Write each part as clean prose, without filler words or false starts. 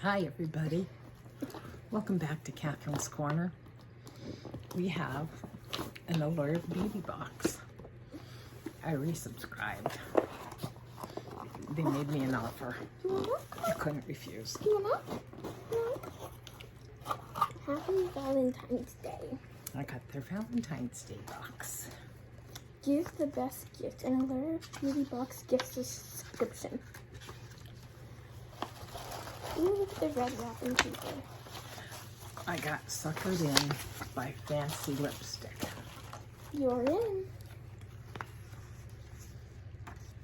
Hi everybody, welcome back to Catherine's Corner. We have an Allure beauty box. I resubscribed. They made me an offer. I couldn't refuse. Happy Valentine's Day. I got their Valentine's Day box. Give the best gift, an Allure beauty box gift subscription. Ooh, look at the red wrapping paper. I got suckered in by Fancy Lipstick. You're in.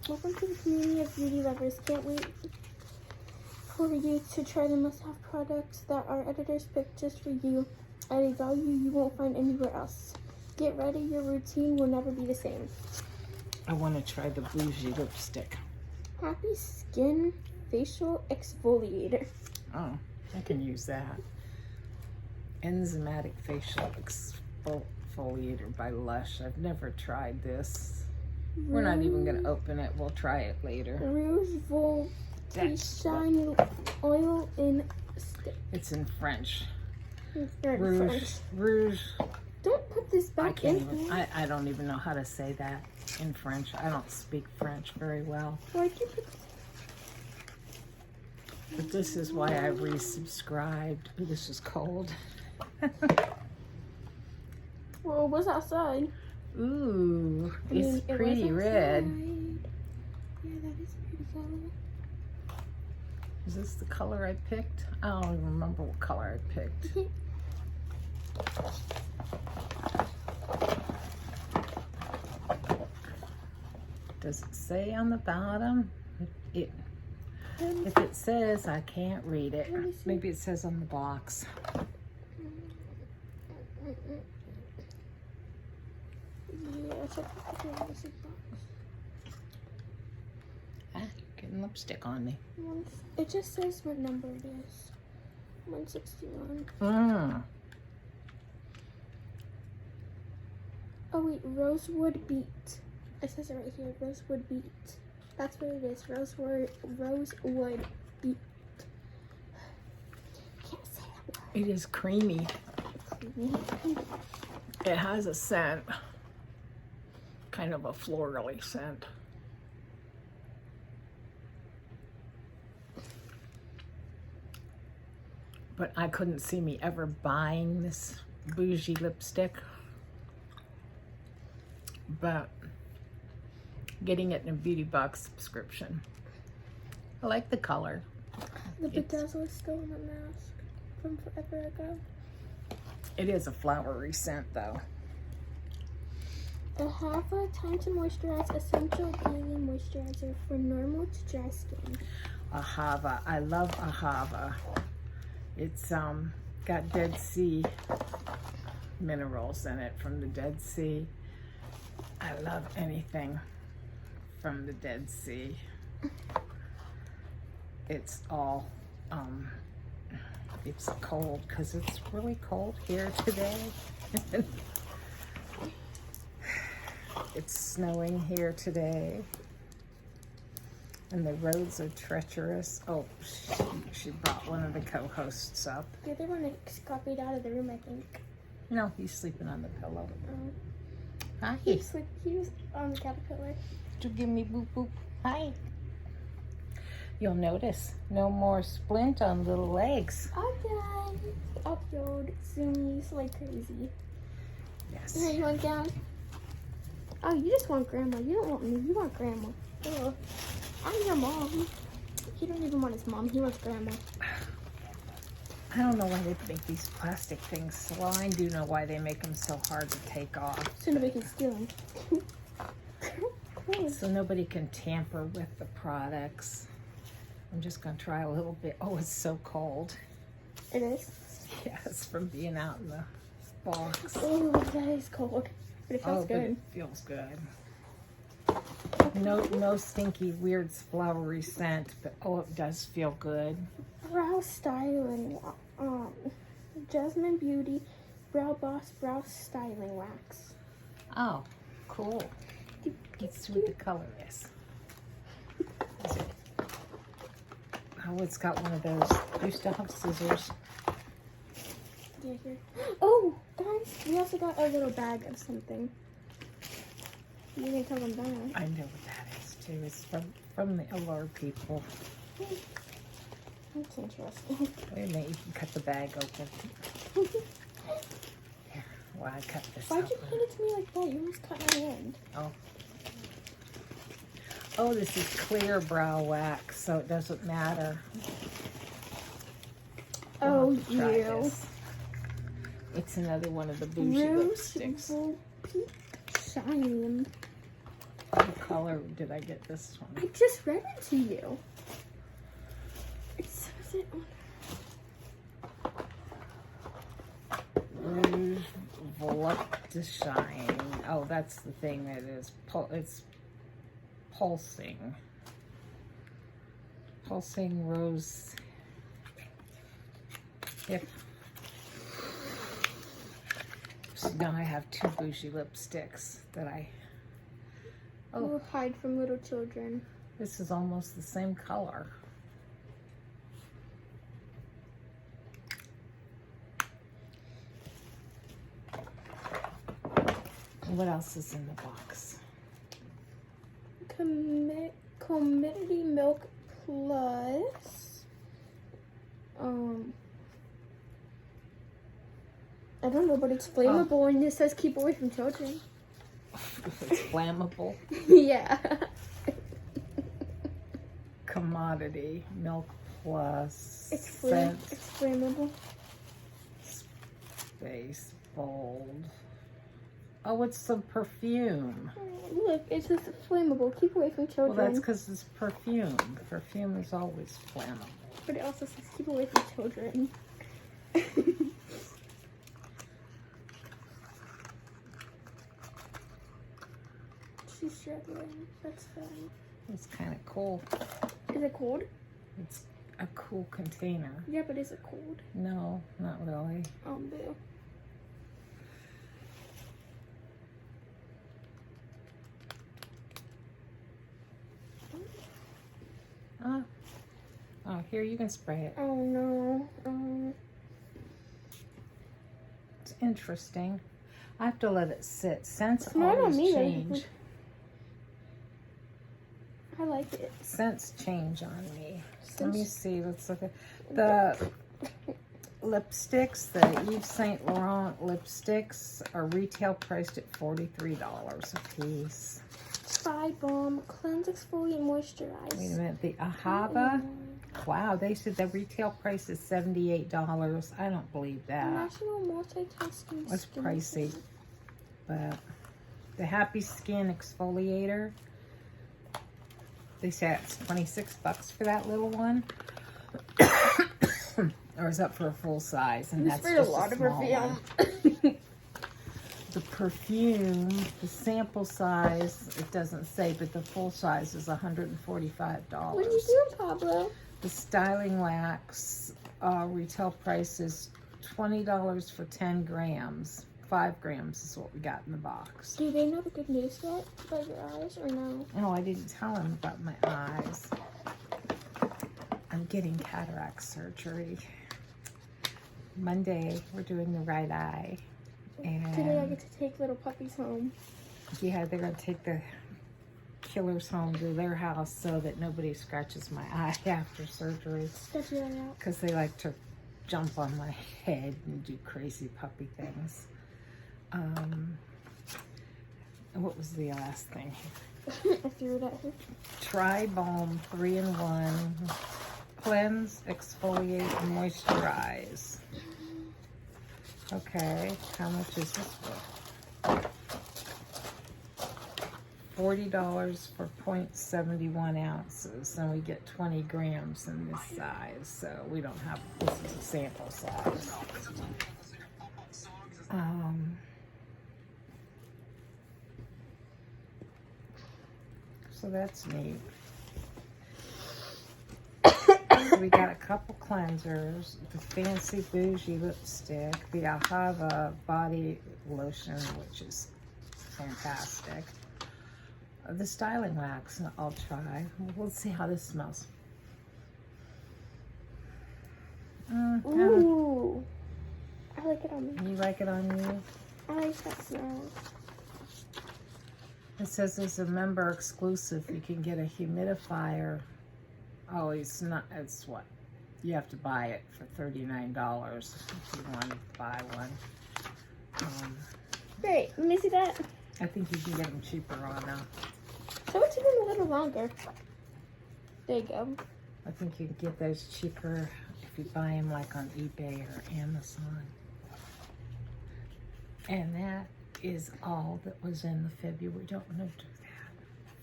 Welcome to the community of beauty lovers. Can't wait for you to try the must-have products that our editors picked just for you at a value you won't find anywhere else. Get ready, your routine will never be the same. I want to try the Bougie Lipstick. Happy Skin Facial Exfoliator. Oh, I can use that. Enzymatic Facial Exfoliator by Lush. I've never tried this. We're not even going to open it. We'll try it later. Rouge Voltige Oil in Stick. It's in French. French. Rouge. Don't put this back in. I don't even know how to say that in French. I don't speak French very well. Why'd you put this? But this is why I resubscribed. This is cold. Well, what's outside? Ooh, it's pretty red. Yeah, that is pretty color. Is this the color I picked? I don't even remember what color I picked. Does it say on the bottom? If it says, I can't read it. Maybe it says on the box. Yeah, check the box. Ah, getting lipstick on me. It just says what number it is. 161. Oh wait, Rosewood Beet. It says it right here, Rosewood Beet. That's what it is, Rosewood Beet. Can't say that word. It is creamy. It has a scent, kind of a florally scent. But I couldn't see me ever buying this Bougie lipstick. But getting it in a beauty box subscription. I like the color. The bedazzle is still on the mask from forever ago. It is a flowery scent though. Ahava Time to Moisturize Essential Daily Moisturizer for normal to dry skin. Ahava. I love Ahava. It's got Dead Sea minerals in it from the Dead Sea. I love anything from the Dead Sea. It's all it's cold because it's really cold here today. It's snowing here today and the roads are treacherous. Oh, she brought one of the co-hosts up. The other one is copied out of the room, I think. No, he's sleeping on the pillow. Hi. He was on the caterpillar. To give me boop boop. Hi. You'll notice no more splint on little legs. Okay. Upload zoomies like crazy. Yes. Here, you want down? Oh, you just want grandma. You don't want me. You want grandma. Oh, I'm your mom. He don't even want his mom. He wants grandma. I don't know why they make these plastic things. Well, I do know why they make them so hard to take off. So nobody can steal them. So nobody can tamper with the products. I'm just going to try a little bit. Oh, it's so cold. It is? Yes, from being out in the box. Oh, that is cold. But it feels good. But it feels good. No stinky, weird, flowery scent, but oh, it does feel good. Brow styling, Jasmine Beauty Brow Boss Brow Styling Wax. Oh, cool. Let's see what the color is. How Oh, it's got one of those. You still have scissors. Yeah, here. Oh, guys, we also got a little bag of something. You didn't tell them that. I know what that is too. It's from the Allure people. That's interesting. Wait a minute, you can cut the bag open. Here, while I cut this Why'd you open. hand it to me like that? You almost cut my hand. Oh. Oh, this is clear brow wax, so it doesn't matter. Oh, We'll have to try you. this. It's another one of the Bougie lipsticks. Peak Shine. What color did I get this one? I just read it to you. It says it on. Rouge Voluptuous Shine. Oh, that's the thing that is. It's pulsing. Pulsing rose hip. So now I have two Bougie lipsticks that I. Oh, Will hide from little children. this is almost the same color. What else is in the box? Community Milk Plus. I don't know, but it's flammable and it says keep away from children. It's flammable. Yeah. Commodity Milk Plus. It's Scent flammable. Space Bold. Oh, it's some perfume. Look, it says flammable. Keep away from Well, children. that's because it's perfume. Perfume is always flammable. But it also says keep away from children. She's struggling. That's fine. It's kind of cool. Is it cold? It's a cool container. Yeah, but is it cold? No, not really. Boo. Oh, here, you can spray it. Oh no. It's interesting. I have to let it sit. Scents It's not on always me, though. change. I like it. Scents change on me. Let me Scents- see. Let's look at the lipsticks. The Yves Saint Laurent lipsticks are retail priced at $43 a piece. Spy Balm, Cleanse, Exfoliate, Moisturize. Wait a minute. The Ahava. Wow, they said the retail price is $78. I don't believe that. National Multitasking It's Skin pricey. Care. But the Happy Skin Exfoliator, they say it's $26 for that little one. Or is that for a full size? And that's for just a lot of small perfume. one. The perfume, the sample size, it doesn't say, but the full size is $145. What are you doing, Pablo? The styling wax retail price is $20 for 10 grams. 5 grams is what we got in the box. Do they know the good news yet about your eyes or no? Oh, I didn't tell him about my eyes. I'm getting cataract surgery. Monday, we're doing the right eye. Today I And get to take little puppies home. yeah, they're going to take the killers home to their house so that nobody scratches my eye after surgery. Stretch your eye out. Because they like to jump on my head and do crazy puppy things. And what was the last thing? I threw it at her. Tri Balm 3-in-1. Cleanse, exfoliate, and moisturize. Okay, how much is this for? $40 for 0.71 ounces, and we get 20 grams in this size, so we don't have, this is a sample size. So that's neat. So we got a couple cleansers, the Fancy Bougie lipstick, the Ahava body lotion, which is fantastic. The styling wax, I'll try. Let's see how this smells. Ooh. I like it on me. You like it on you? I like that smell. It says it's a member exclusive. You can get a humidifier. Oh, it's not, it's what? You have to buy it for $39 if you want to buy one. Great. Let me see that. I think you can get them cheaper on So it's even a little longer. There you go. I think you can get those cheaper if you buy them like on eBay or Amazon. And that is all that was in the February. Don't want to do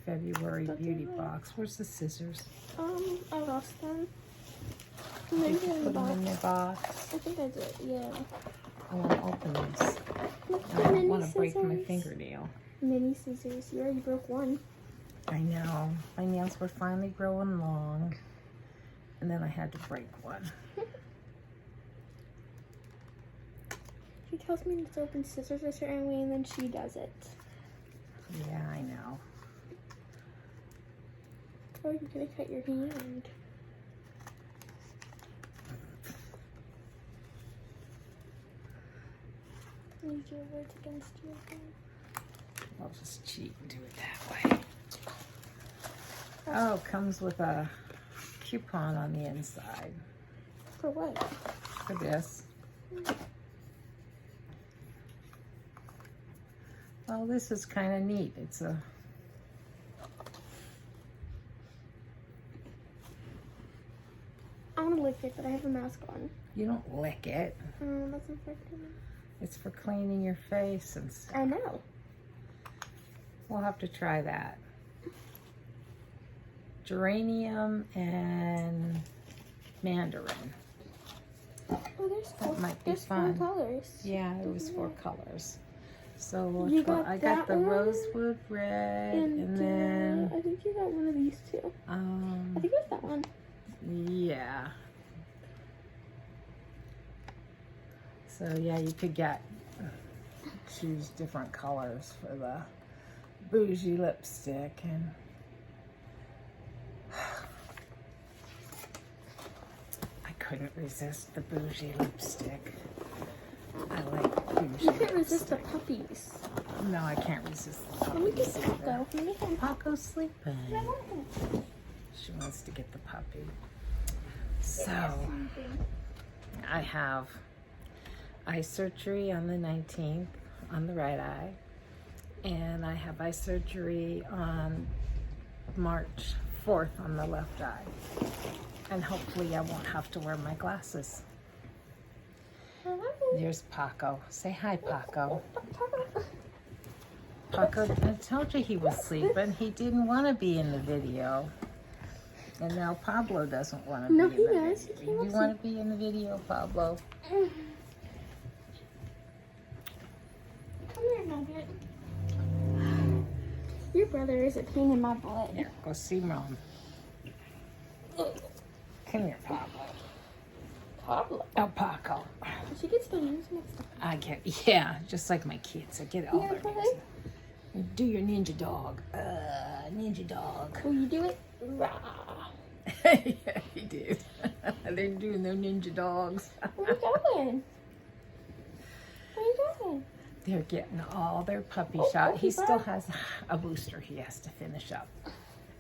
that. February beauty box. Where's the scissors? I lost them. Did Maybe you they're in the put them in box. the box? I think I did, yeah. I want to open this. Look at I the don't mini want to break my scissors. fingernail. Mini scissors. You already broke one. I know. My nails were finally growing long. And then I had to break one. She tells me to open scissors a certain way and then she does it. Yeah, I know. Oh, you're gonna cut your hand. Use your words against you again. I'll just cheat and do it that way. Oh, comes with a coupon on the inside For what? for this. Well, this is kind of neat. It's a I want to lick it, but I have a mask on. you don't lick it. That's unfortunate. It's for cleaning your face and stuff. I know. We'll have to try that. Geranium and mandarin. Oh, there's four. That might be There's fun. 4 colors. Yeah, it was 4 colors. So You which one? got I got that the one? rosewood red, and then I think you got one of these too. I think it was that one. yeah. So yeah, you could choose different colors for the Bougie Lipstick, and I couldn't resist the Bougie Lipstick. I like Bougie You can't resist the lipstick. puppies. No, I can't resist the Let me puppies get either. Paco. Let me get Paco's sleeping. Paco. She wants to get the puppy. So, I have eye surgery on the 19th on the right eye. And I have eye surgery on March 4th on the left eye. And hopefully I won't have to wear my glasses. There's Paco. Say hi, Paco. Paco, I told you he was sleeping. He didn't want to be in the video. And now Pablo doesn't want to No, be he in the does. He video. You wants want to be in the video, Pablo? Come here, Nugget. Your brother is a pain in my butt. Here, go see Mom. Come here, Pablo. Pablo. Oh, Paco. She gets the names mixed up. I get, yeah, just like my kids. I get all Yeah, their play. names. Do your ninja dog. Ninja dog. Will you do it? Rah. Yeah, he did. They're doing their ninja dogs. Where are you going? Where are you going? They're getting all their puppy Oh, shot. He puppy still bye. has a booster he has to finish up.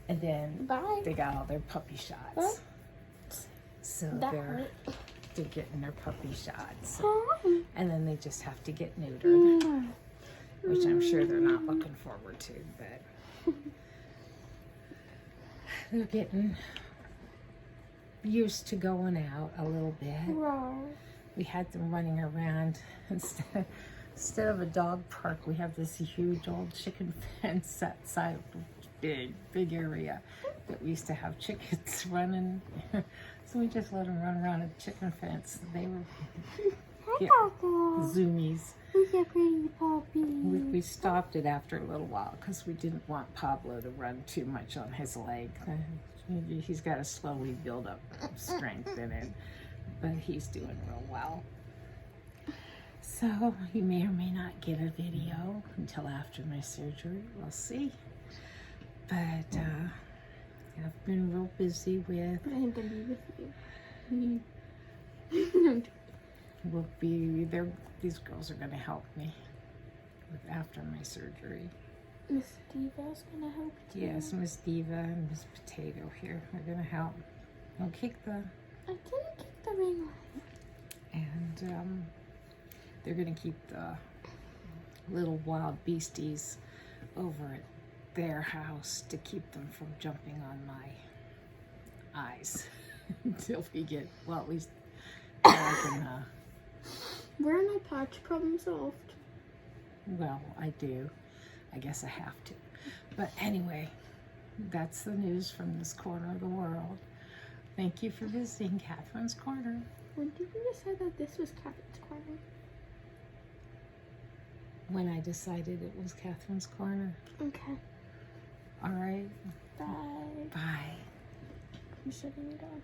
And then Bye. they got all their puppy shots. Bye. So That they're hurt. getting their puppy shots. Hi. And then they just have to get neutered, Mm. which I'm sure they're not looking forward to, but they're getting used to going out a little bit. Rah. We had them running around instead of a dog park. We have this huge old chicken fence outside, big area that we used to have chickens running. So we just let them run around a chicken fence. They were Hi, Yeah. Paco. zoomies. Who's your pretty puppy? We stopped it after a little while because we didn't want Pablo to run too much on his leg. He's got to slowly build up strength in it, but he's doing real well. So he may or may not get a video until after my surgery. We'll see. But I've been real busy with I'm gonna be with you. will be there. These girls are going to help me with after my surgery. Miss Diva's gonna help too. Yes, Miss Diva and Miss Potato here are going to help. Don't kick the... I didn't kick the ring light. And they're going to keep the little wild beasties over at their house to keep them from jumping on my eyes until we get, well, at least I can, Where are my patch problems solved? well, I do. I guess I have to. But anyway, that's the news from this corner of the world. Thank you for visiting Catherine's Corner. When did we decide that this was Catherine's Corner? When I decided it was Catherine's Corner. Okay. All right. Bye. Bye. I'm shutting it off.